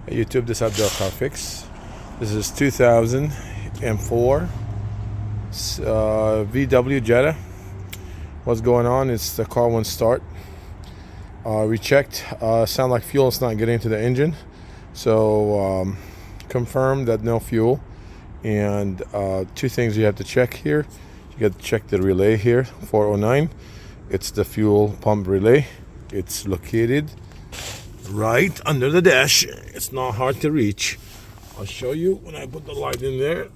Hey YouTube, this is Abdel Car Fix. This is 2004 VW Jetta. What's going on is the car won't start. We checked, sound like fuel is not getting into the engine. So confirm that no fuel. And two things you have to check here. You got to check the relay here, 409. It's the fuel pump relay. It's located right under the dash. It's not hard to reach. I'll show you when I put the light in there.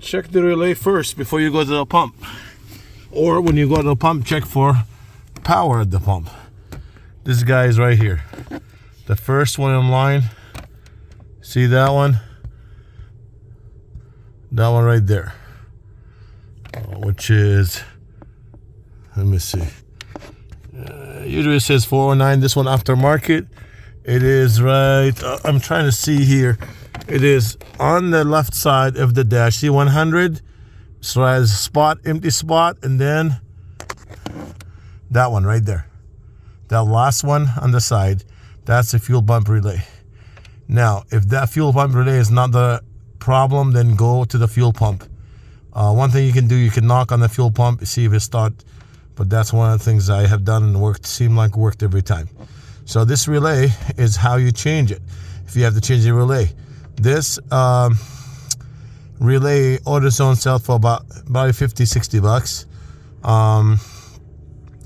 Check the relay first before you go to the pump, or when you go to the pump, check for power at the pump. This guy is right here, the first one in line. See that one? That one right there, which is, let me see, usually it says 409. This one aftermarket. It is right, I'm trying to see here. It is on the left side of the dash. See 100? So there's a spot, empty spot, and then that one right there. That last one on the side, that's a fuel pump relay. Now, if that fuel pump relay is not the problem, then go to the fuel pump. One thing you can do, you can knock on the fuel pump, see if it starts. But that's one of the things I have done and worked, seemed like worked every time. So this relay is how you change it. If you have to change the relay, this relay AutoZone sells for about 50-60 bucks. You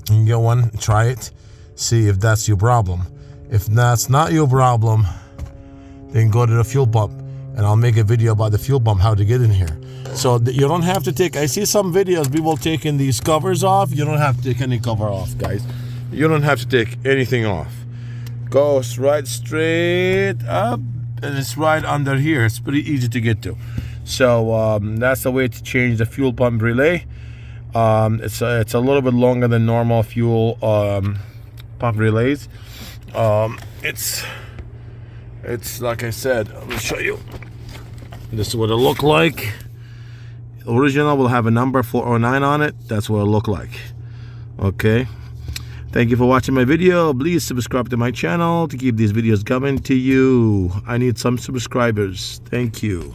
can get one, try it, see if that's your problem. If that's not your problem, then go to the fuel pump, and I'll make a video about the fuel pump, how to get in here. So you don't have to take, I see some videos people taking these covers off. You don't have to take any cover off, guys. You don't have to take anything off. Goes right straight up, and it's right under here. It's pretty easy to get to. So that's the way to change the fuel pump relay. It's a little bit longer than normal fuel pump relays. It's like I said, let me show you. This is what it look like. Original will have a number 409 on it. That's what it'll look like. Okay. Thank you for watching my video. Please subscribe to my channel to keep these videos coming to you. I need some subscribers. Thank you.